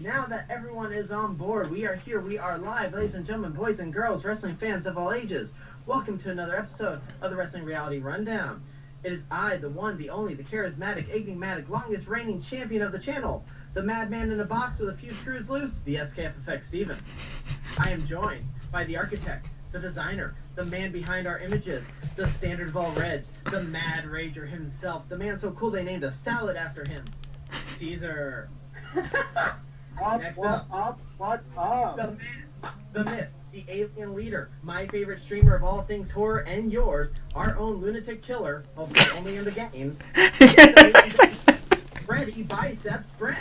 Now that everyone is on board, we are here, we are live, ladies and gentlemen, boys and girls, wrestling fans of all ages. Welcome to another episode of the Wrestling Reality Rundown. It is I, the one, the only, the charismatic, enigmatic, longest reigning champion of the channel, the madman in a box with a few screws loose, the SKF Effect Steven. I am joined by the architect, the designer, the man behind our images, the standard of all reds, the mad rager himself, the man so cool they named a salad after him, Caesar. Next up, the man, the myth, the alien leader, my favorite streamer of all things horror and yours, our own lunatic killer, hopefully only in the games, Freddy Biceps Brett.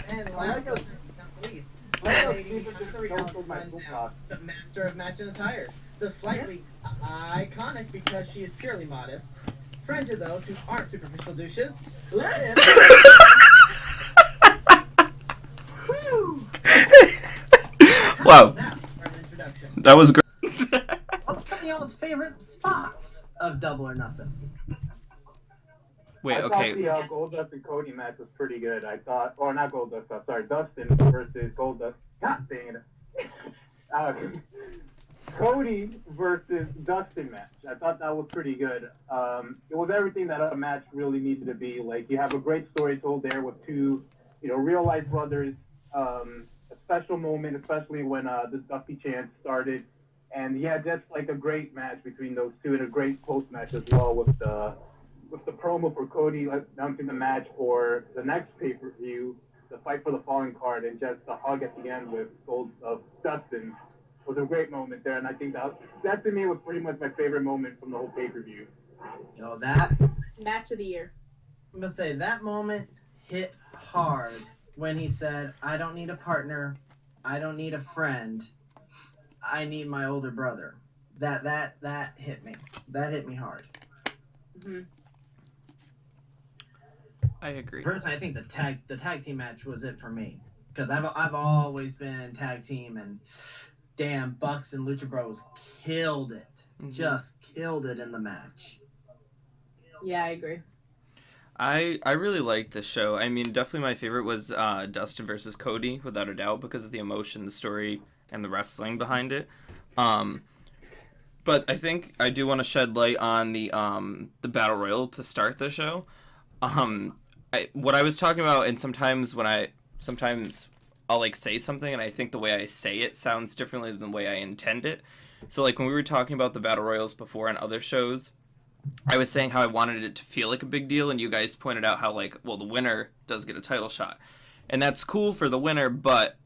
And last but not least, the master of matching attire, the slightly iconic because she is purely modest, friend to those who aren't superficial douches, let him... Wow, that was great. What's some of y'all's favorite spots of Double or Nothing? Wait, I okay. thought the Goldust and Cody match was pretty good. I thought, or not Goldust, sorry, Dustin versus Goldust. God dang it. Cody versus Dustin match. I thought that was pretty good. It was everything that a match really needed to be. Like, you have a great story told there with two, real life brothers. A special moment, especially when the Dusty chant started. And yeah, just like a great match between those two, and a great post match as well with the promo for Cody announcing the match for the next pay-per-view, the Fight for the Fallen card, and just the hug at the end with Dustin was a great moment there. And I think that to me was pretty much my favorite moment from the whole pay-per-view. That match of the year. I'm gonna say that moment hit hard when he said, "I don't need a partner, I don't need a friend, I need my older brother." That hit me. That hit me hard. Mm-hmm. I agree. Personally, I think the tag team match was it for me, because I've always been tag team, and damn, Bucks and Lucha Bros killed it, just killed it in the match. Yeah, I agree. I really liked the show. I mean, definitely my favorite was Dustin versus Cody, without a doubt, because of the emotion, the story, and the wrestling behind it. But I think I do want to shed light on the Battle Royal to start the show. What I was talking about, and sometimes I'll like say something, and I think the way I say it sounds differently than the way I intend it. So like when we were talking about the Battle Royals before on other shows, I was saying how I wanted it to feel like a big deal, and you guys pointed out how, like, well, the winner does get a title shot. And that's cool for the winner, but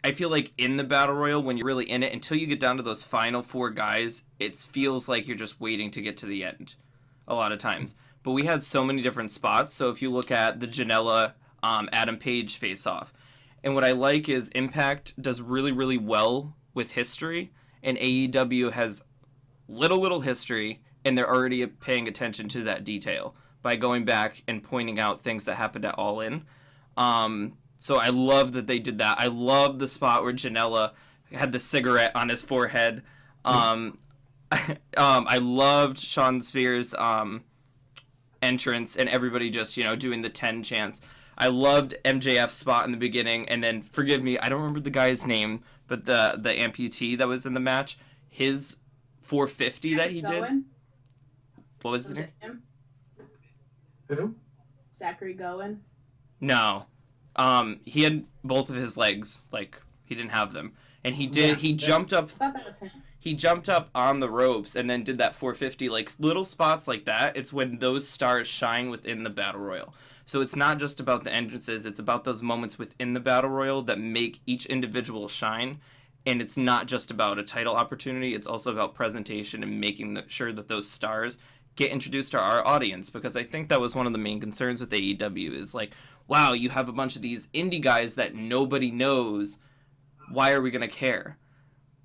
I feel like in the Battle Royal, when you're really in it, until you get down to those final four guys, it feels like you're just waiting to get to the end a lot of times. But we had so many different spots, so if you look at the Janela, Adam Page face-off, and what I like is Impact does really, really well with history, and AEW has little history, and they're already paying attention to that detail by going back and pointing out things that happened at All In. So I love that they did that. I love the spot where Janela had the cigarette on his forehead. I loved Sean Spears' entrance and everybody just, doing the 10 chants. I loved MJF's spot in the beginning, and then, forgive me, I don't remember the guy's name, but the amputee that was in the match, his 450 that he did. What was his name? Him? Who? Zachary Gowen? No. He had both of his legs, like, he didn't have them. And he jumped up. I thought that was him. He jumped up on the ropes and then did that 450, like, little spots like that. It's when those stars shine within the Battle Royal. So it's not just about the entrances, it's about those moments within the Battle Royal that make each individual shine. And it's not just about a title opportunity, it's also about presentation and making sure that those stars get introduced to our audience, because I think that was one of the main concerns with AEW is like, wow, you have a bunch of these indie guys that nobody knows, why are we going to care?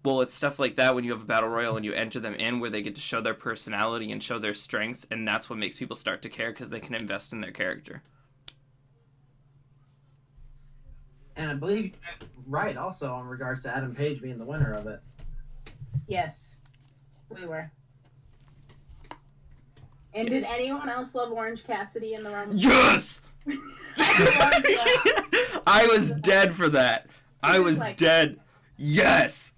Well, it's stuff like that when you have a Battle Royal and you enter them in where they get to show their personality and show their strengths, and that's what makes people start to care because they can invest in their character. And I believe right also in regards to Adam Page being the winner of it. Yes, we were. And did anyone else love Orange Cassidy in the Rumble? Yes! I was dead for that. I was Like- dead. Yes.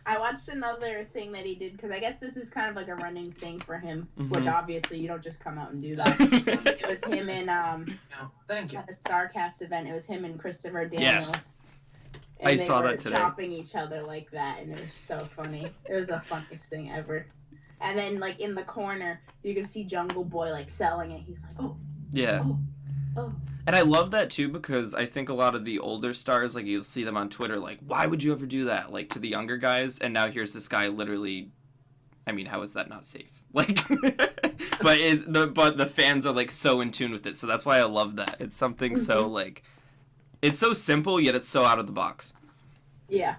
I watched another thing that he did because I guess this is kind of like a running thing for him, Mhm. which obviously you don't just come out and do that. It was him and No, thank you. at the Starcast event. It was him and Christopher Daniels. Yes. And I they saw were that today. chopping each other like that, and it was so funny. It was the funniest thing ever. And then like in the corner, you can see Jungle Boy like selling it. He's like, oh, Yeah. oh, oh. And I love that too because I think a lot of the older stars, like you'll see them on Twitter, like, why would you ever do that? Like to the younger guys, and now here's this guy literally. I mean, how is that not safe? Like, but the fans are like so in tune with it, so that's why I love that. It's something so like, it's so simple yet it's so out of the box. Yeah.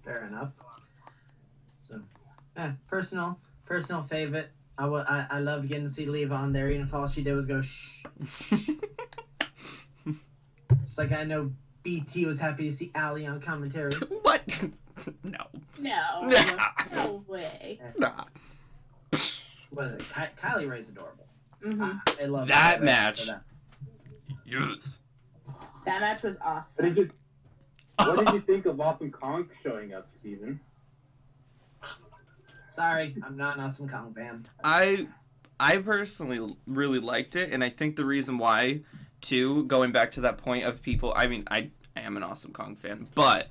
Fair enough. So, personal favorite. I loved getting to see Leva on there, even if all she did was go shh. It's like I know BT was happy to see Ali on commentary. What? No. No. Nah. No way. Nah. What is it? Kylie Ray's adorable. Hmm. I love That her match. for that. Yes. That match was What awesome. did you think of Awesome Kong showing up, Steven? Sorry, I'm not an Awesome Kong fan. I personally really liked it, and I think the reason why, too, going back to that point of people, I mean, I am an Awesome Kong fan, but,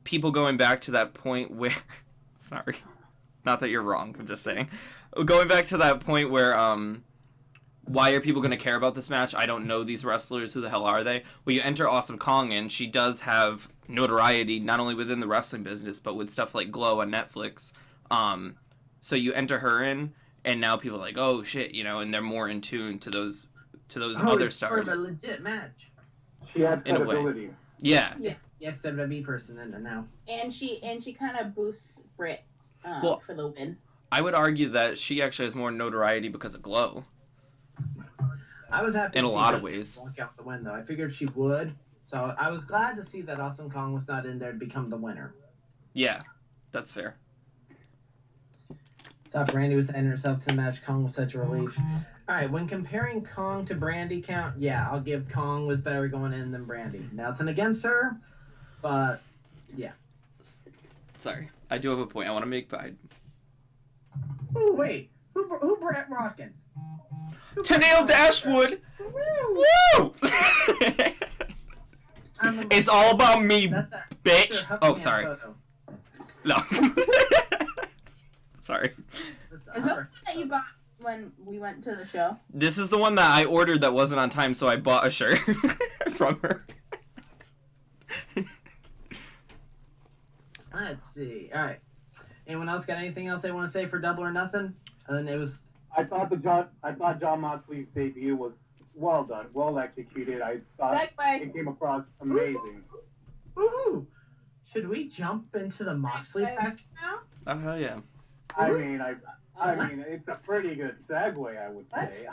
people going back to that point where, sorry, not that you're wrong, I'm just saying, going back to that point where, why are people going to care about this match? I don't know these wrestlers. Who the hell are they? Well, you enter Awesome Kong in. She does have notoriety, not only within the wrestling business, but with stuff like Glow on Netflix. So you enter her in, and now people are like, oh, shit, you know, and they're more in tune to those other it's stars. sort of a legit match. She had In a way. credibility. Yeah. The ex-WWE person in it now. And she kind of boosts Britt Well, for the win. I would argue that she actually has more notoriety because of Glow. I was happy In to a see lot her of ways. walk out the win, though. I figured she would. So I was glad to see that Awesome Kong was not in there to become the winner. Yeah, that's fair. Thought Brandy was ending herself to the match. Kong was such a relief. All right, when comparing Kong to Brandy count, yeah, I'll give Kong was better going in than Brandy. Nothing against her, but yeah. Sorry. I do have a point I want to make, but Ooh, wait. Who Brett rocking? Tennille Dashwood! Woo! Woo! It's all about me, That's a bitch. Mr. Oh, Huffman sorry. photo. No. Sorry. That's Is that that you got when we went to the show? This is the one that I ordered that wasn't on time, so I bought a shirt from her. Let's see. All right. Anyone else got anything else they want to say for Double or Nothing? And then it was I thought John Moxley's debut was well done, well executed. I thought Segue. it came across amazing. Woohoo! Should we jump into the Moxley pack? Oh, yeah. I mean, it's a pretty good segue, I would Let's say.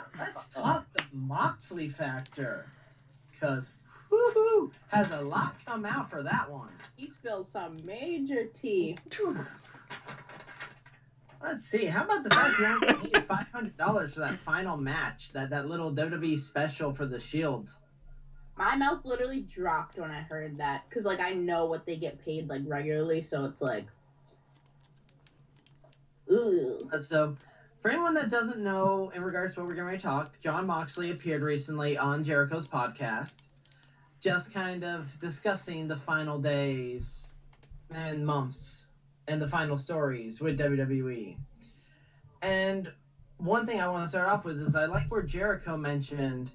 talk the Moxley factor, because woohoo has a lot come out for that one. He spilled some major tea. Let's see. How about the fact you only paid $500 for that final match, that little WWE special for the Shield? My mouth literally dropped when I heard that, because, like, I know what they get paid, like, regularly, so it's like, ooh. So, for anyone that doesn't know, in regards to what we're going to talk, John Moxley appeared recently on Jericho's podcast, just kind of discussing the final days and months and the final stories with WWE. And one thing I want to start off with is I like where Jericho mentioned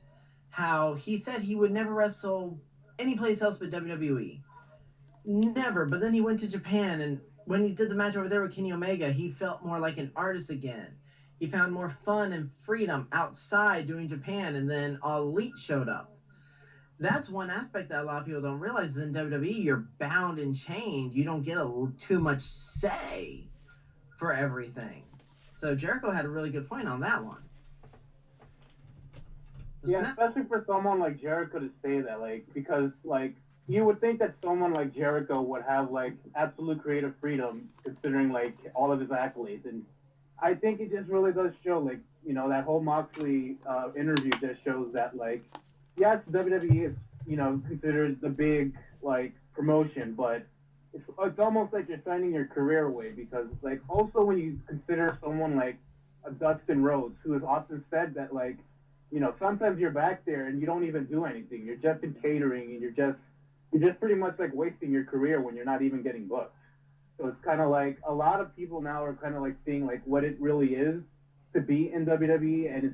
how he said he would never wrestle any place else but WWE. Never. But then he went to Japan, and when he did the match over there with Kenny Omega, he felt more like an artist again. He found more fun and freedom outside doing Japan, and then All Elite showed up. That's one aspect that a lot of people don't realize is in WWE, you're bound and chained. You don't get too much say for everything. So Jericho had a really good point on that one. Yeah, especially for someone like Jericho to say that, like, because, like, you would think that someone like Jericho would have, like, absolute creative freedom, considering, like, all of his accolades, and I think it just really does show, like, that whole Moxley interview just shows that, like, yes, WWE is, considered the big, like, promotion, but it's almost like you're signing your career away because, like, also when you consider someone like Dustin Rhodes, who has often said that, like, sometimes you're back there and you don't even do anything. You're just in catering and you're just pretty much, like, wasting your career when you're not even getting booked. So it's kind of like a lot of people now are kind of like seeing like what it really is to be in WWE, and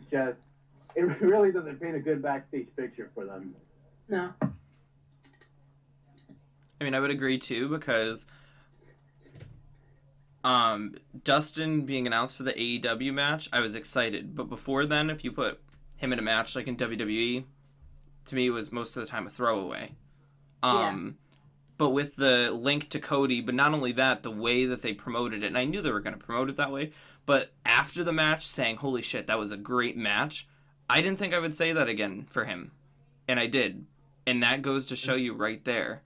it really doesn't paint a good backstage picture for them. No. I mean, I would agree too because Dustin being announced for the AEW match, I was excited. But before then, if you put him in a match like in WWE, to me it was most of the time a throwaway. But with the link to Cody, but not only that, the way that they promoted it, and I knew they were going to promote it that way, but after the match saying, holy shit, that was a great match, I didn't think I would say that again for him. And I did. And that goes to show you right there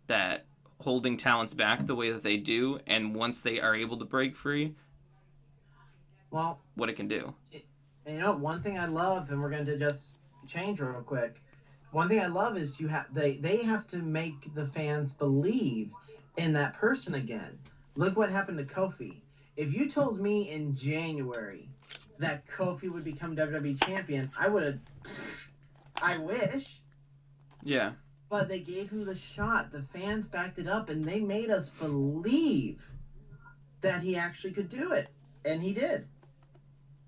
that holding talents back the way that they do, and once they are able to break free, well, what it can do. One thing I love, and we're going to just change real quick, one thing I love is they have to make the fans believe in that person again. Look what happened to Kofi. If you told me in January that Kofi would become WWE champion, I would have. I wish. Yeah. But they gave him the shot. The fans backed it up, and they made us believe that he actually could do it, and he did.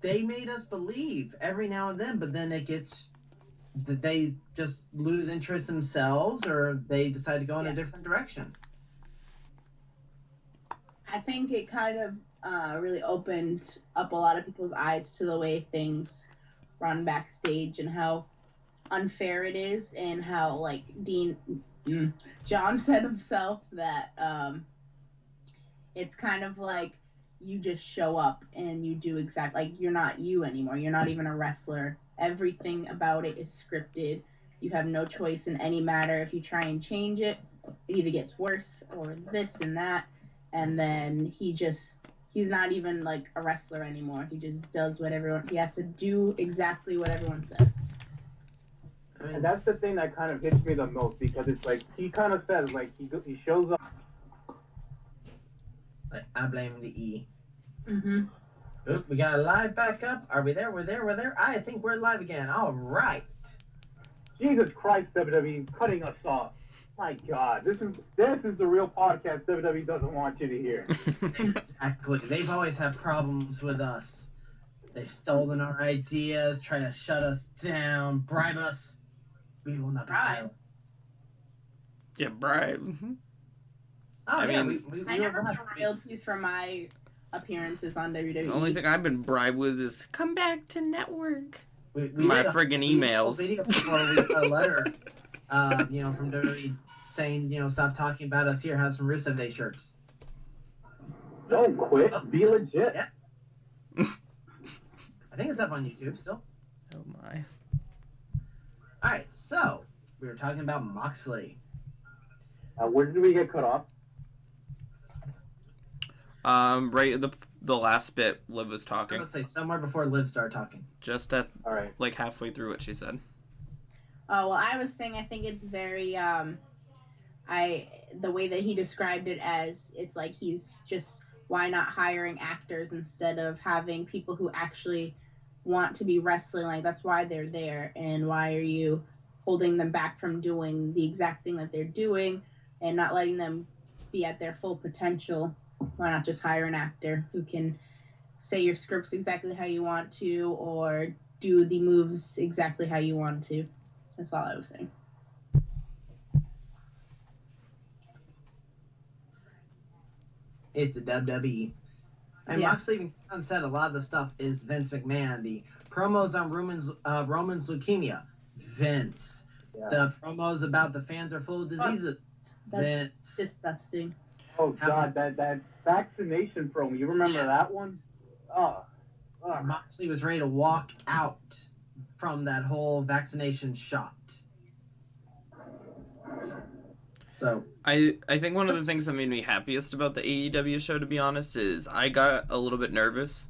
They made us believe every now and then, but then it gets. Did they just lose interest themselves, or they decide to go in a different direction? I think it kind of really opened up a lot of people's eyes to the way things run backstage and how unfair it is, and how, like, John said himself that it's kind of like you just show up and you do like, you're not you anymore. You're not even a wrestler. Everything about it is scripted. You have no choice in any matter. If you try and change it, it either gets worse or this and that. And then he's not even like a wrestler anymore. He just does he has to do exactly what everyone says. And that's the thing that kind of hits me the most, because it's like, he kind of says, like, he shows up. Like, I blame the E. Mm-hmm. Oop, we got a live back up. Are we there? We're there. I think we're live again. All right. Jesus Christ, WWE, cutting us off. My God, this is the real podcast WWE doesn't want you to hear. Exactly. They've always had problems with us. They've stolen our ideas, trying to shut us down, bribe us. We will not be silent. Yeah, bribe. Oh, I yeah, mean, we I never got royalties for my appearances on WWE. The only thing I've been bribed with is come back to network. we My did friggin' emails. Video before we got a letter, from WWE saying, stop talking about us here. Have some Rusev Day shirts. Don't quit. Be legit. Yeah. I think it's up on YouTube still. Oh my. All right, so we were talking about Moxley. Where did we get cut off? Right at the last bit Liv was I talking. would say somewhere before Liv started talking. Just at All right. like halfway through what she said. Oh, well, I was saying I think it's very, the way that he described it as, it's like he's just, why not hiring actors instead of having people who actually want to be wrestling? Like, that's why they're there, and why are you holding them back from doing the exact thing that they're doing and not letting them be at their full potential? Why not just hire an actor who can say your scripts exactly how you want to, or do the moves exactly how you want to? That's all I was saying. It's a WWE. And Yeah. Moxley even said a lot of the stuff is Vince McMahon. The promos on Roman's leukemia, Vince. Yeah. The promos about the fans are full of diseases, That's Vince. disgusting. Oh God, that vaccination promo. You remember that one? Oh. Moxley was ready to walk out from that whole vaccination shot. So I think one of the things that made me happiest about the AEW show, to be honest, is I got a little bit nervous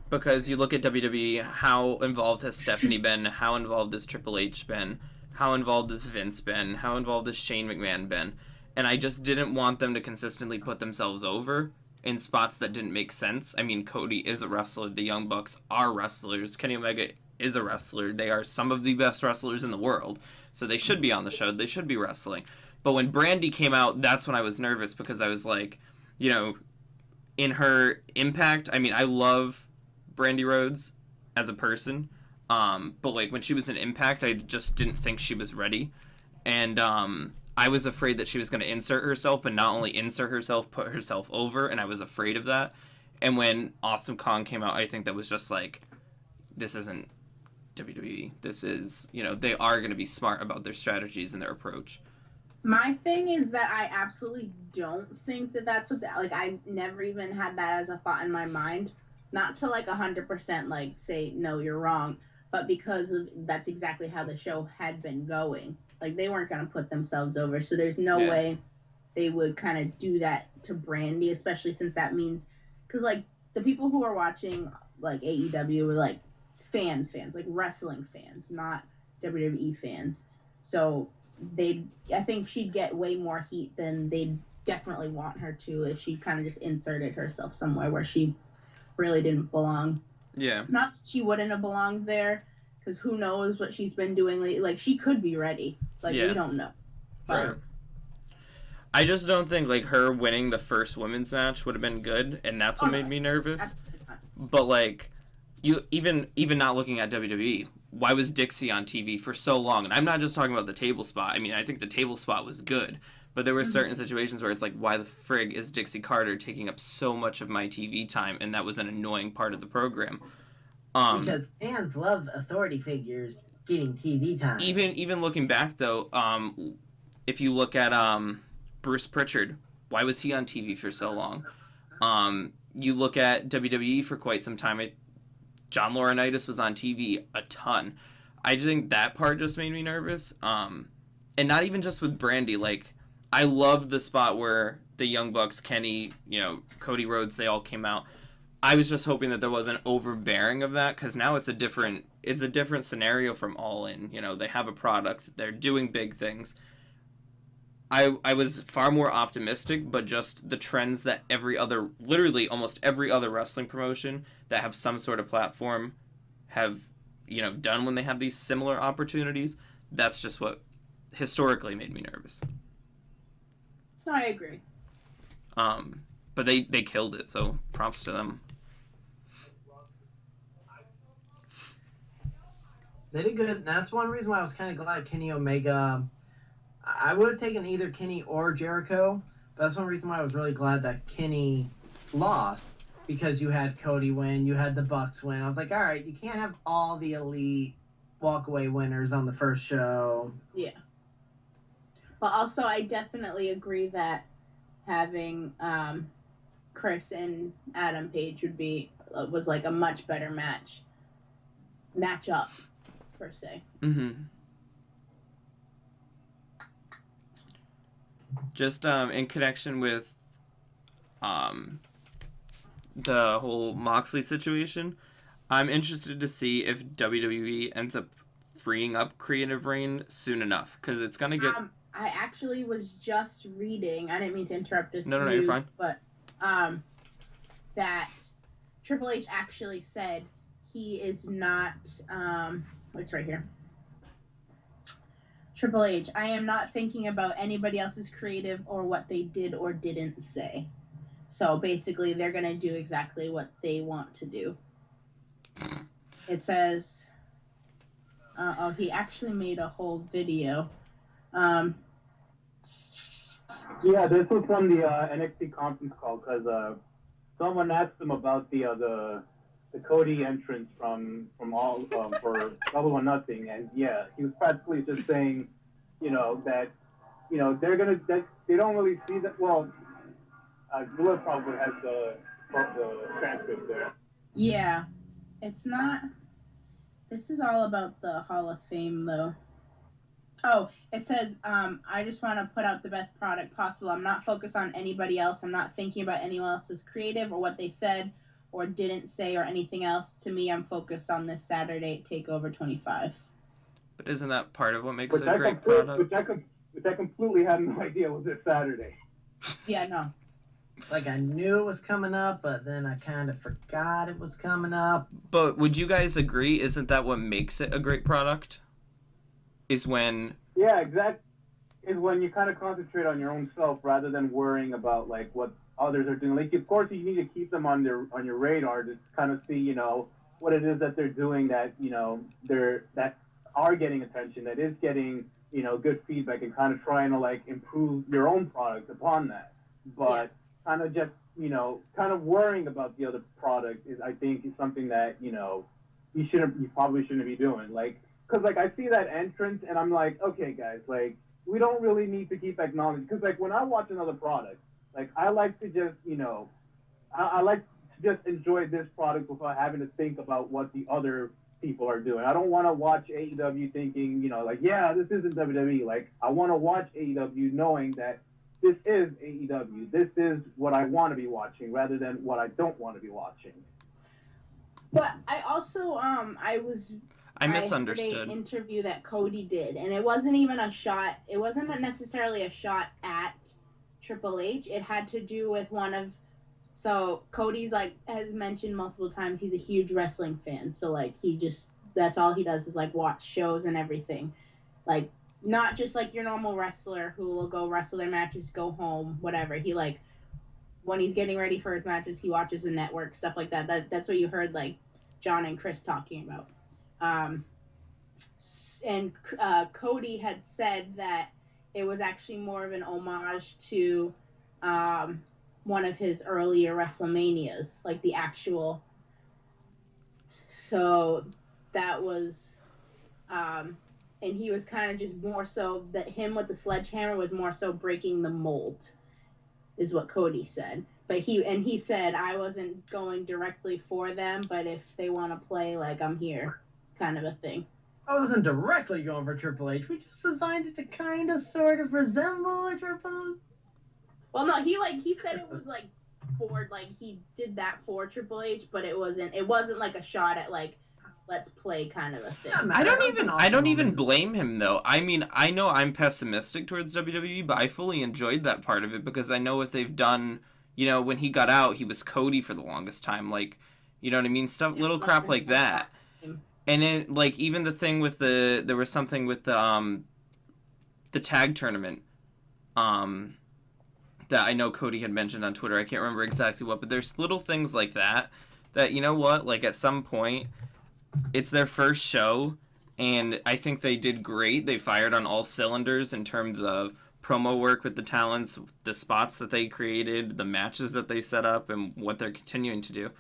Because you look at WWE, how involved has Stephanie been? How involved has Triple H been? How involved has Vince been? How involved has Shane McMahon been? And I just didn't want them to consistently put themselves over in spots that didn't make sense. I mean, Cody is a wrestler. The Young Bucks are wrestlers. Kenny Omega is a wrestler. They are some of the best wrestlers in the world. So they should be on the show. They should be wrestling. But when Brandy came out, that's when I was nervous because I was like, you know, in her Impact, I mean, I love Brandy Rhodes as a person, but like when she was in Impact, I just didn't think she was ready, and I was afraid that she was going to insert herself, but not only insert herself, put herself over, and I was afraid of that. And when Awesome Kong came out, I think that was just like, this isn't WWE. This is, you know, they are going to be smart about their strategies and their approach. My thing is that I absolutely don't think that that's what like I never even had that as a thought in my mind. Not to like 100% like say no you're wrong, but because of that's exactly how the show had been going. Like they weren't gonna put themselves over, so there's no way they would kind of do that to Brandy, especially since that means because like the people who are watching like AEW were like fans, like wrestling fans, not WWE fans. So I think she'd get way more heat than they'd definitely want her to if she kind of just inserted herself somewhere where she really didn't belong. Yeah. Not that she wouldn't have belonged there, because who knows what she's been doing lately. Like, she could be ready. Like, we don't know. But right. I just don't think, like, her winning the first women's match would have been good, and that's what made me nervous. But, like, you even not looking at WWE, why was Dixie on TV for so long? And I'm not just talking about the table spot. I mean, I think the table spot was good. But there were certain situations where it's like, why the frig is Dixie Carter taking up so much of my TV time? And that was an annoying part of the program. Because fans love authority figures getting TV time. Even looking back, though, if you look at Bruce Pritchard, why was he on TV for so long? You look at WWE for quite some time. John Laurinaitis was on TV a ton. I think that part just made me nervous. And not even just with Brandy, like, I loved the spot where the Young Bucks, Kenny, you know, Cody Rhodes, they all came out. I was just hoping that there wasn't overbearing of that, because now it's a different scenario from All In. You know, they have a product, they're doing big things. I was far more optimistic, but just the trends that literally almost every other wrestling promotion that have some sort of platform have, you know, done when they have these similar opportunities, that's just what historically made me nervous. No, I agree. But they killed it, so props to them. They did good. That's one reason why I was kind of glad Kenny Omega. I would have taken either Kenny or Jericho, but that's one reason why I was really glad that Kenny lost, because you had Cody win, you had the Bucks win. I was like, all right, you can't have all the elite walkaway winners on the first show. Yeah. But also, I definitely agree that having Chris and Adam Page was like a much better matchup per se. Mm-hmm. Just in connection with the whole Moxley situation, I'm interested to see if WWE ends up freeing up Creative Reign soon enough, because it's gonna get. I actually was just reading. I didn't mean to interrupt this. No, you're fine. But that Triple H actually said he is not. It's right here. Triple H, I am not thinking about anybody else's creative or what they did or didn't say. So basically, they're gonna do exactly what they want to do. It says. He actually made a whole video. Yeah, this was from the NXT conference call, because someone asked him about the Cody entrance from all for Double or Nothing, and yeah, he was practically just saying, you know, that, you know, they don't really see that. Well, Lewis probably has the transcript there. Yeah, it's not. This is all about the Hall of Fame, though. Oh, it says, I just want to put out the best product possible. I'm not focused on anybody else. I'm not thinking about anyone else's creative or what they said or didn't say or anything else. To me, I'm focused on this Saturday at TakeOver 25. But isn't that part of what makes it a great product? Which I completely had no idea was this Saturday. Yeah, no. Like, I knew it was coming up, but then I kind of forgot it was coming up. But would you guys agree, isn't that what makes it a great product? Is when... Yeah, exactly. Is when you kind of concentrate on your own self rather than worrying about, like, what others are doing. Like, of course, you need to keep them on your radar to kind of see, you know, what it is that they're doing that, you know, that are getting attention, that is getting, you know, good feedback, and kind of trying to, like, improve your own product upon that. But kind of just, you know, kind of worrying about the other product is, I think, is something that, you know, you probably shouldn't be doing. Like, because, like, I see that entrance, and I'm like, okay, guys, like, we don't really need to keep acknowledging. Because, like, when I watch another product, like, I like to just, you know, I like to just enjoy this product without having to think about what the other people are doing. I don't want to watch AEW thinking, you know, like, yeah, this isn't WWE. Like, I want to watch AEW knowing that this is AEW. This is what I want to be watching rather than what I don't want to be watching. But I also, I misunderstood. heard an interview that Cody did, and it wasn't even a shot. It wasn't necessarily a shot at Triple H. It had to do with so Cody's, like, has mentioned multiple times, he's a huge wrestling fan. So, like, that's all he does is, like, watch shows and everything. Like, not just, like, your normal wrestler who will go wrestle their matches, go home, whatever. He, like, when he's getting ready for his matches, he watches the network, stuff like that. That's what you heard, like, John and Chris talking about. Cody had said that it was actually more of an homage to one of his earlier WrestleManias, like the actual. So that was, and he was kind of just more so that him with the sledgehammer was more so breaking the mold, is what Cody said. But he said, I wasn't going directly for them, but if they want to play, like, I'm here, kind of a thing. I wasn't directly going for Triple H. We just designed it to kind of sort of resemble a Triple H. Well, no, he said it was, like, for, like, he did that for Triple H, but it wasn't like a shot at, like, let's play kind of a thing. I don't even blame him, though. I mean, I know I'm pessimistic towards WWE, but I fully enjoyed that part of it because I know what they've done. You know, when he got out, he was Cody for the longest time. Like, you know what I mean? Stuff, little crap like that. And then, like, even the thing with there was something with the tag tournament, that I know Cody had mentioned on Twitter. I can't remember exactly what, but there's little things like that, you know what, like, at some point, it's their first show, and I think they did great. They fired on all cylinders in terms of promo work with the talents, the spots that they created, the matches that they set up, and what they're continuing to do.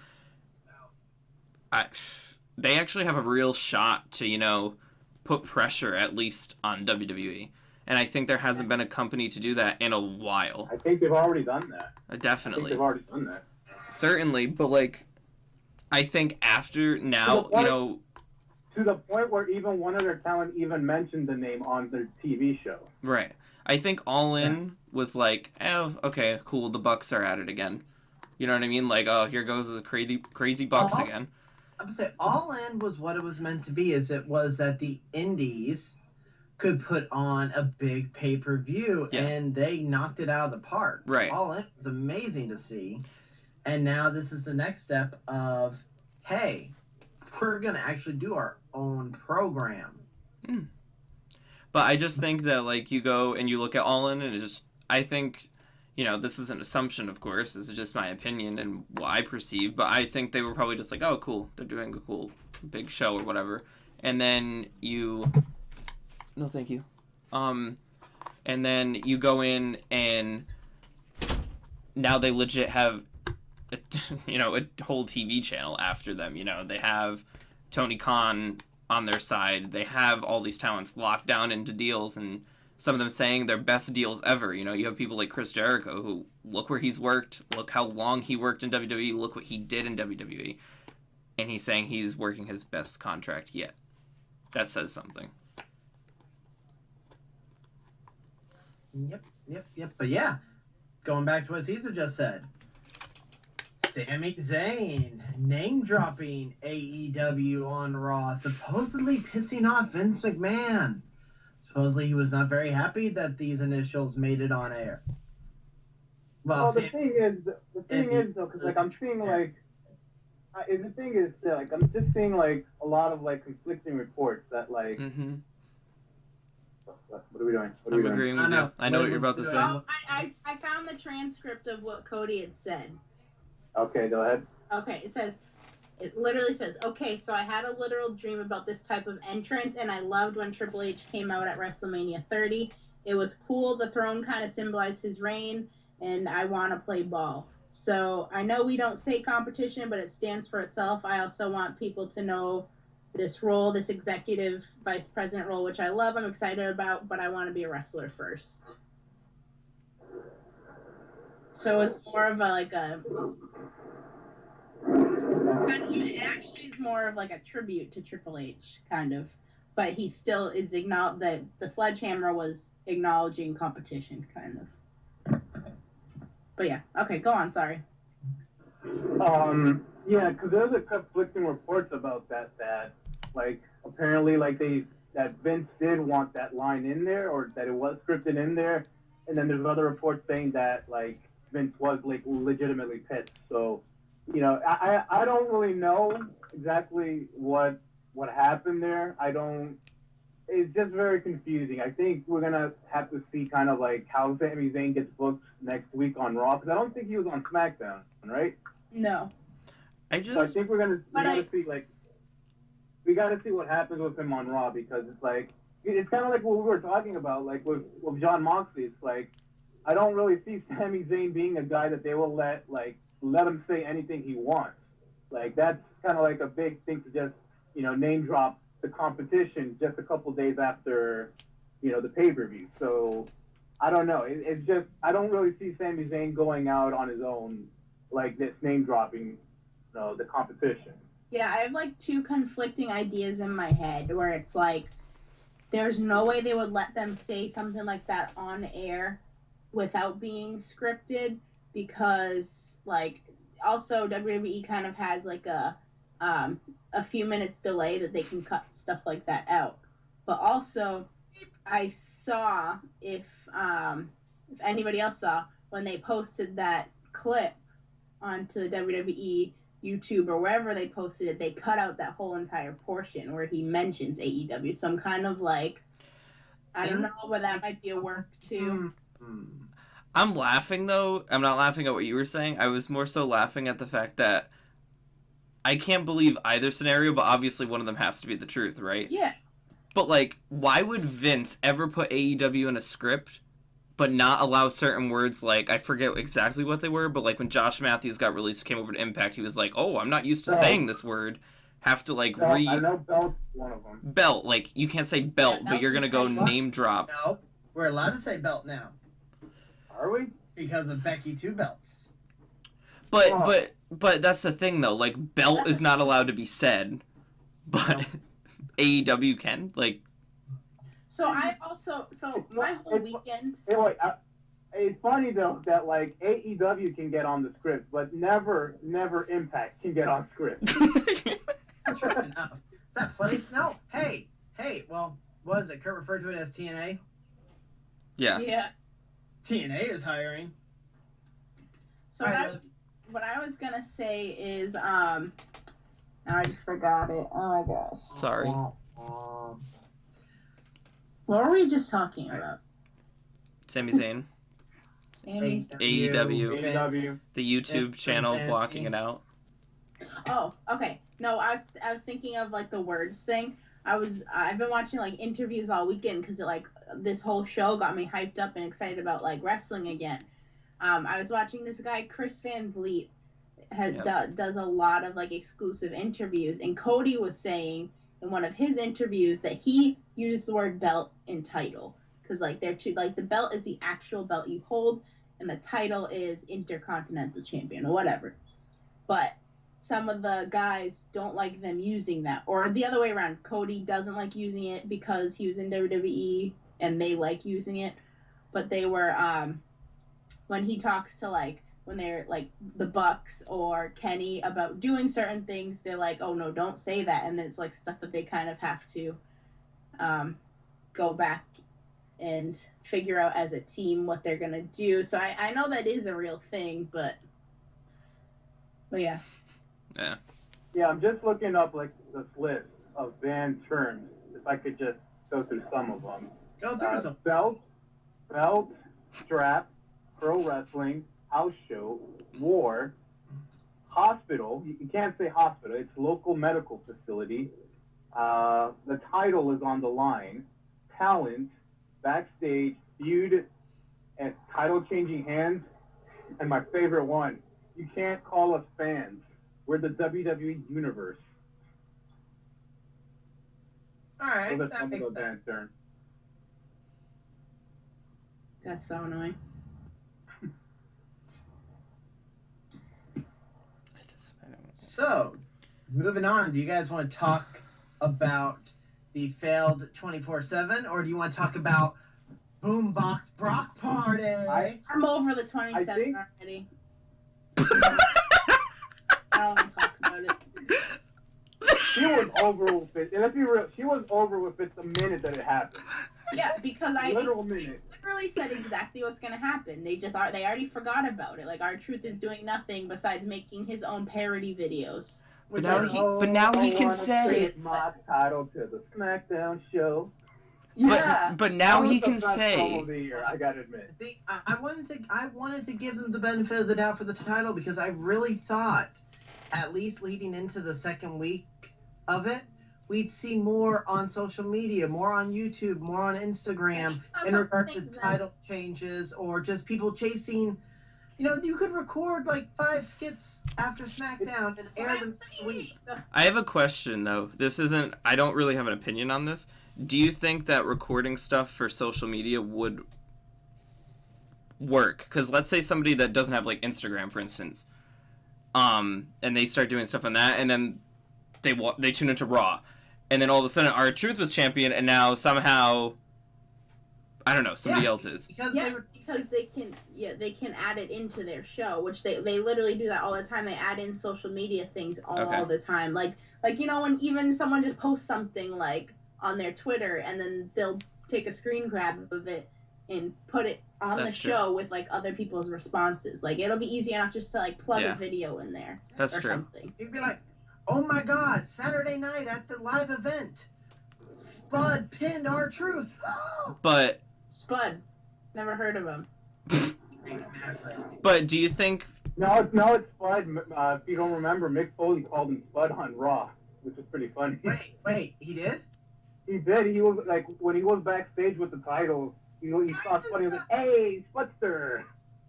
They actually have a real shot to, you know, put pressure at least on WWE. And I think there hasn't been a company to do that in a while. I think they've already done that. Definitely. I think they've already done that. Certainly, but, like, I think after now, you know... To the point where even one of their talent even mentioned the name on their TV show. Right. I think All In was like, okay, cool, the Bucks are at it again. You know what I mean? Like, oh, here goes the crazy Bucks again. I would say All In was what it was meant to be, is it was that the indies could put on a big pay-per-view, and they knocked it out of the park. Right. All In was amazing to see. And now this is the next step of, hey, we're going to actually do our own program. But I just think that, like, you go and you look at All In, and it's just, I think, you know, this is an assumption, of course. This is just my opinion and what I perceive. But I think they were probably just like, oh, cool, they're doing a cool big show or whatever. And then you... No, thank you. And then you go in, and now they legit have, a whole TV channel after them. You know, they have Tony Khan on their side. They have all these talents locked down into deals, and some of them saying their best deals ever. You know, you have people like Chris Jericho, who, look where he's worked, look how long he worked in WWE, look what he did in WWE. And he's saying he's working his best contract yet. That says something. Yep. But yeah, going back to what Caesar just said. Sami Zayn name dropping AEW on Raw, supposedly pissing off Vince McMahon. Supposedly he was not very happy that these initials made it on air. Well, the thing is though, because like I'm seeing like, the thing is like I'm just seeing like a lot of like conflicting reports that like. Mm-hmm. What are we doing? I'm agreeing with you. I know what you're about to say. Oh, I found the transcript of what Cody had said. Okay, go ahead. Okay, it literally says, okay, so I had a literal dream about this type of entrance, and I loved when Triple H came out at WrestleMania 30. It was cool. The throne kind of symbolized his reign, and I want to play ball. So I know we don't say competition, but it stands for itself. I also want people to know this role, this executive vice president role, which I love, I'm excited about, but I want to be a wrestler first. So it's more of it actually is more of like a tribute to Triple H, kind of. But he still is that the sledgehammer was acknowledging competition, kind of. But yeah, okay, go on, sorry. Yeah, because there's a conflicting reports about that like apparently like that Vince did want that line in there, or that it was scripted in there, and then there's other reports saying that like Vince was like legitimately pissed. So, you know, I don't really know exactly what happened there. It's just very confusing. I think we're gonna have to see kind of like how Sami Zayn gets booked next week on Raw, because I don't think he was on SmackDown, right? No. So I think we gotta see like. We got to see what happens with him on Raw, because it's like, it's kind of like what we were talking about, like with John Moxley. It's like, I don't really see Sami Zayn being a guy that they will let him say anything he wants. Like, that's kind of like a big thing to just, name drop the competition just a couple days after, the pay-per-view. So, I don't know. It's just, I don't really see Sami Zayn going out on his own like this, name dropping, the competition. Yeah, I have like two conflicting ideas in my head where it's like, there's no way they would let them say something like that on air without being scripted, because like also WWE kind of has like a few minutes delay that they can cut stuff like that out. But also, I saw if anybody else saw when they posted that clip onto the WWE YouTube or wherever they posted it, they cut out that whole entire portion where he mentions AEW. So I'm kind of like, I don't know, but that might be a work too. I'm laughing though. I'm not laughing at what you were saying. I was more so laughing at the fact that I can't believe either scenario, but obviously one of them has to be the truth, right? Yeah. But like, why would Vince ever put AEW in a script but not allow certain words? Like, I forget exactly what they were, but like when Josh Matthews got released, came over to Impact, he was like, oh, I'm not used to saying this word. Have to like I know belt's one of them. Belt, like you can't say belt, but you're gonna go name drop. No, we're allowed to say belt now. Are we? Because of Becky 2 belts. But that's the thing though, like belt is not allowed to be said, but AEW can, like. So I also, my whole weekend. It's funny though that like AEW can get on the script, but never Impact can get on script. Sure enough. Is that place? No. Hey. Well, what is it? Kurt referred to it as TNA. Yeah. Yeah. TNA is hiring. So what I was gonna say is now I just forgot it. Oh my gosh. Sorry. What were we just talking about? Sami Zayn. AEW. The YouTube channel blocking it out. Oh, okay. No, I was thinking of like the words thing. I've been watching like interviews all weekend because like this whole show got me hyped up and excited about like wrestling again. I was watching this guy Chris Van Vliet does a lot of like exclusive interviews, and Cody was saying in one of his interviews that he uses the word belt in title because like they're two, like the belt is the actual belt you hold and the title is Intercontinental Champion or whatever. But some of the guys don't like them using that, or the other way around. Cody doesn't like using it because he was in WWE and they like using it. but they were when he talks to like when they're like the Bucks or Kenny about doing certain things, they're like, oh no, don't say that, and it's like stuff that they kind of have to go back and figure out as a team what they're gonna do. So I know that is a real thing, but yeah. Yeah, I'm just looking up like this list of banned terms. If I could just go through some of them. Go through some. Belt, strap, pro wrestling, house show, war, hospital. You can't say hospital. It's local medical facility. The title is on the line. Talent, backstage, feud, and title changing hands. And my favorite one, you can't call us fans. We're the WWE Universe. All right, So that makes sense. That's so annoying. So, moving on, do you guys want to talk about the failed 24/7, or do you want to talk about Boombox Brock Party? I'm over the 27 already. I don't want to talk about it. She was over with it. Let's be real. She was over with it the minute that it happened. Yeah, because Literal minute. literally said exactly what's gonna happen. They already forgot about it. Like R-Truth is doing nothing besides making his own parody videos. But now he can say my title to the SmackDown show. Yeah. But now he can That was the best say. promo of the year, I gotta admit. See, I wanted to give them the benefit of the doubt for the title because I really thought, at least leading into the second week of it, we'd see more on social media, more on YouTube, more on Instagram in regard to title changes or just people chasing. You know, you could record like 5 skits after SmackDown and air them this week. I have a question though. I don't really have an opinion on this. Do you think that recording stuff for social media would work? Because let's say somebody that doesn't have like Instagram, for instance, and they start doing stuff on that, and then they tune into Raw, and then all of a sudden R-Truth was champion, and now somehow, I don't know, somebody else is. Because they can add it into their show, which they literally do that all the time. They add in social media things all the time. Like you know, when even someone just posts something like on their Twitter, and then they'll take a screen grab of it and put it on the show with like other people's responses. Like it'll be easy enough just to like plug a video in there. That's or true. Something. You'd be like, oh my God, Saturday night at the live event, Spud pinned R-Truth. But Spud, never heard of him. But do you think? No, it's Spud. If you don't remember, Mick Foley called him Spud on Raw, which is pretty funny. Wait, he did? He did. He was like when he was backstage with the title. He saw Spud. He was like, "Hey, Spudster."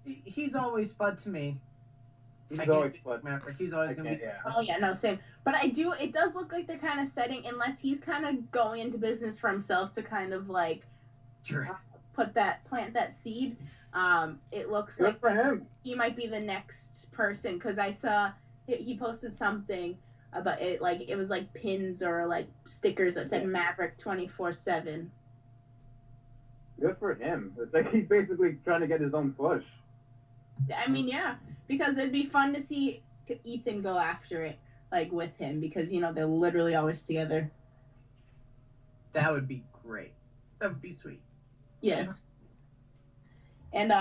He's always Spud to me. He's always Spud. He's always gonna be. Yeah. Oh yeah, no, same. But it does look like they're kind of setting, unless he's kind of going into business for himself to kind of like plant that seed. It looks Good like for him. He might be the next person, because I saw he posted something about it, like it was like pins or like stickers that said Maverick 24/7. Good for him. It's like he's basically trying to get his own push. I mean, yeah, because it'd be fun to see Ethan go after it, like with him, because you know they're literally always together. That would be great. That would be sweet. Yes. And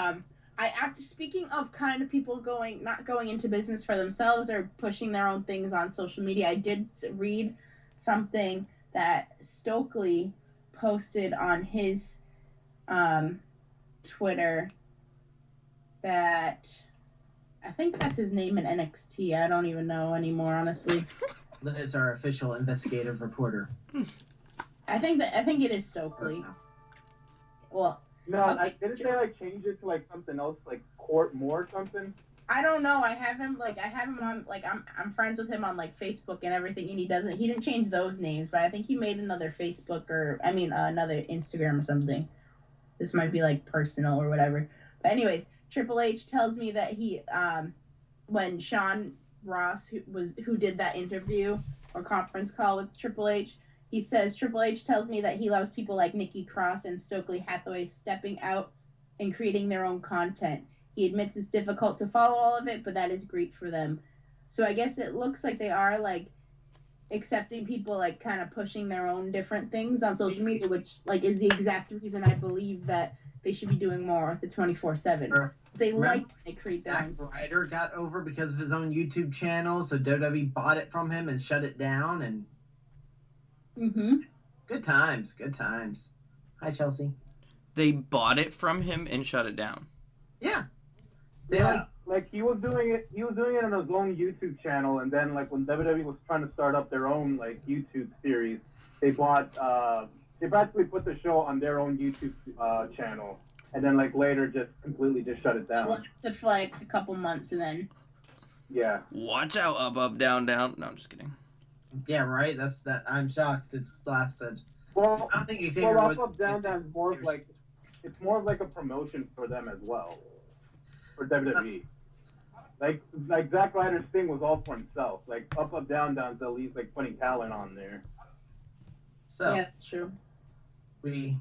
speaking of kind of people not going into business for themselves or pushing their own things on social media, I did read something that Stokely posted on his Twitter that I think that's his name in NXT. I don't even know anymore, honestly. Liz, our official investigative reporter. I think it is Stokely. Well, no, didn't they like change it to like something else, like Court Moore or something? I don't know. I have him on like I'm friends with him on like Facebook and everything, and he didn't change those names, but I think he made another Facebook another Instagram or something. This might be like personal or whatever. But anyways, Triple H tells me that he when Sean Ross who did that interview or conference call with Triple H, he says Triple H tells me that he loves people like Nikki Cross and Stokely Hathaway stepping out and creating their own content. He admits it's difficult to follow all of it, but that is great for them. So I guess it looks like they are like accepting people like kind of pushing their own different things on social media, which like is the exact reason I believe that they should be doing more the 24/7. They like they create their own. Zack Ryder got over because of his own YouTube channel, so WWE bought it from him and shut it down. And good times, good times. Hi, Chelsea. They bought it from him and shut it down. Yeah. Yeah, like he was doing it on his own YouTube channel, and then like when WWE was trying to start up their own like YouTube series, they practically put the show on their own YouTube channel, and then like later just completely just shut it down. Left it for like a couple months and then. Yeah. Watch out, up, up, down, down. No, I'm just kidding. Yeah, right. That's that. I'm shocked. It's lasted. Well, I don't think Xavier Up, Down, Down is more of like it's more of like a promotion for them as well, for WWE. Like Zack Ryder's thing was all for himself. Like Up, Down, Down's at least like putting talent on there. So Yeah, true. we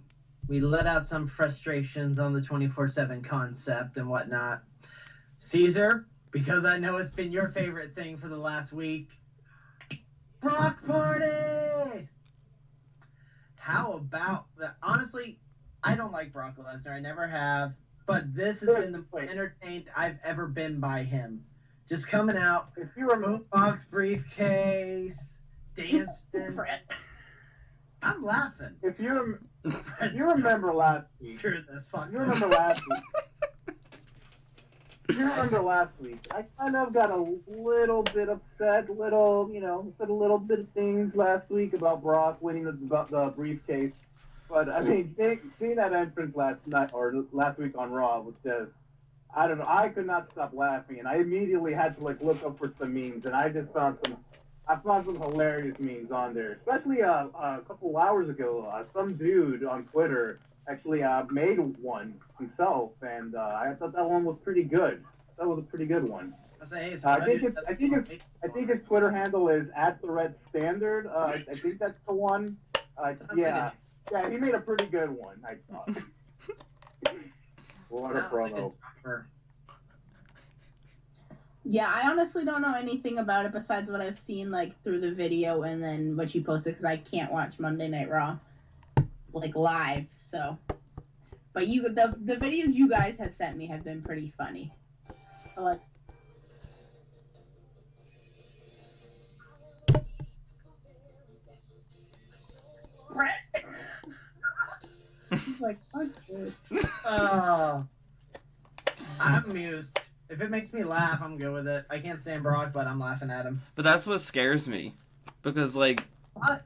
let out some frustrations on the 24/7 concept and whatnot. Caesar, because I know it's been your favorite thing for the last week. Brock Party! How about that? Honestly, I don't like Brock Lesnar. I never have. But this has been the most entertained I've ever been by him. Just coming out, If you remember, boombox briefcase, dancing. I'm laughing. if you remember last week, Screw this fuck. you remember last week. You remember last week, I kind of got a little bit upset, said a little bit of things last week about Brock winning the briefcase. But I mean, seeing that entrance last night or last week on Raw was just, I don't know, I could not stop laughing, and I immediately had to like look up for some memes, and I found some hilarious memes on there. Especially a couple hours ago, some dude on Twitter actually made one himself, and I thought that one was pretty good. That was a pretty good one. I think his Twitter handle is @TheRedStandard. I think that's the one. Yeah, he made a pretty good one, I thought. What a promo. Yeah, I honestly don't know anything about it besides what I've seen like through the video and then what you posted because I can't watch Monday Night Raw like live. So, but the videos you guys have sent me have been pretty funny. So like. He's like, fuck this. I'm amused. If it makes me laugh, I'm good with it. I can't stand Brock, but I'm laughing at him. But that's what scares me, because like, What?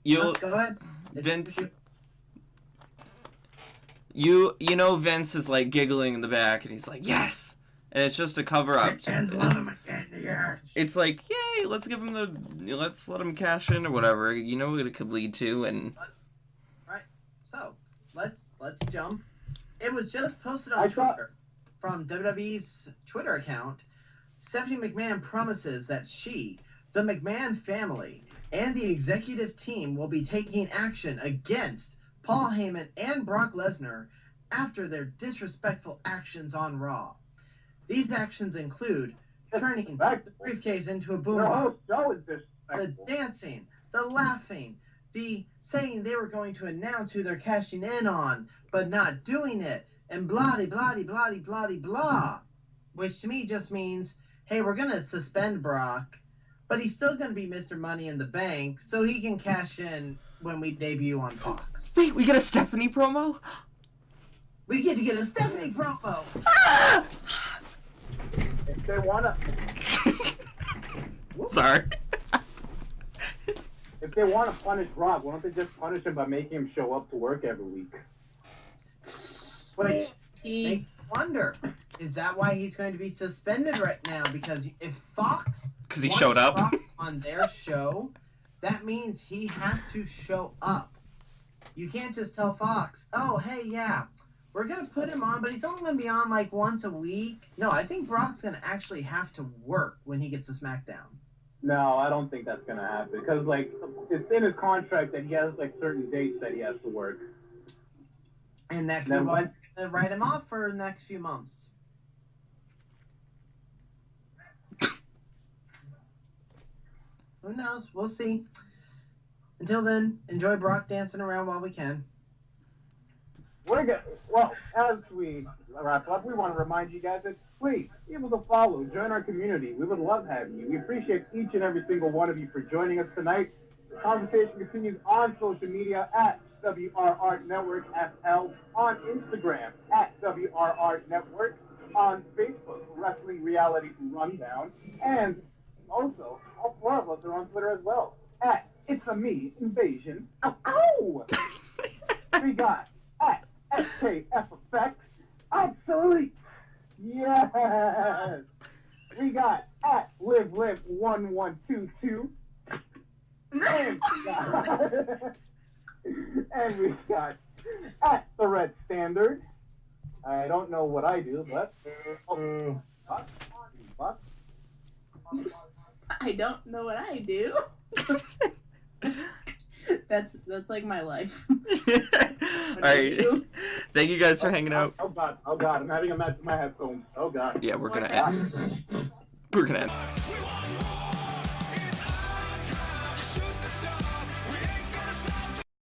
go ahead. Vince. You know Vince is like giggling in the back, and he's like, yes, and it's just a cover up. It's like, yay, let's let him cash in or whatever. You know what it could lead to, and. Right. So let's jump. It was just posted on Twitter from WWE's Twitter account. Stephanie McMahon promises that she, the McMahon family, and the executive team will be taking action against Paul Heyman and Brock Lesnar after their disrespectful actions on Raw. These actions include turning the briefcase into a boombox, the dancing, the laughing, the saying they were going to announce who they're cashing in on, but not doing it, and blah, which to me just means, hey, we're going to suspend Brock, but he's still going to be Mr. Money in the Bank, so he can cash in when we debut on Fox. Wait, we get a Stephanie promo? We get to get a Stephanie promo! If they wanna, Sorry. if they wanna punish Brock, why don't they just punish him by making him show up to work every week? Which makes me wonder, is that why he's going to be suspended right now? Because if Fox He showed up Brock on their show, that means he has to show up. You can't just tell Fox, oh, hey, yeah, we're going to put him on, but he's only going to be on like once a week. No, I think Brock's going to actually have to work when he gets to SmackDown. No, I don't think that's gonna happen because like it's in his contract that he has like certain dates that he has to work. And that Then could when- and write him off for the next few months. Who knows? We'll see. Until then, enjoy Brock dancing around while we can. Well, as we wrap up, we want to remind you guys that please be able to follow, join our community. We would love having you. We appreciate each and every single one of you for joining us tonight. The conversation continues on social media at WRR Network FL, on Instagram at WRR Network, on Facebook, Wrestling Reality Rundown, and also all four of us are on Twitter as well at It's a Me Invasion. Ow, ow! We got at SKF Effect. Absolutely. Yes. We got at LiveLive1122. And we got at the Red Standard. I don't know what I do, but Buck. I don't know what I do. That's like my life. All right. Thank you guys for hanging out. Oh God, I'm having a match with my headphones. Oh God. Yeah, we're gonna end.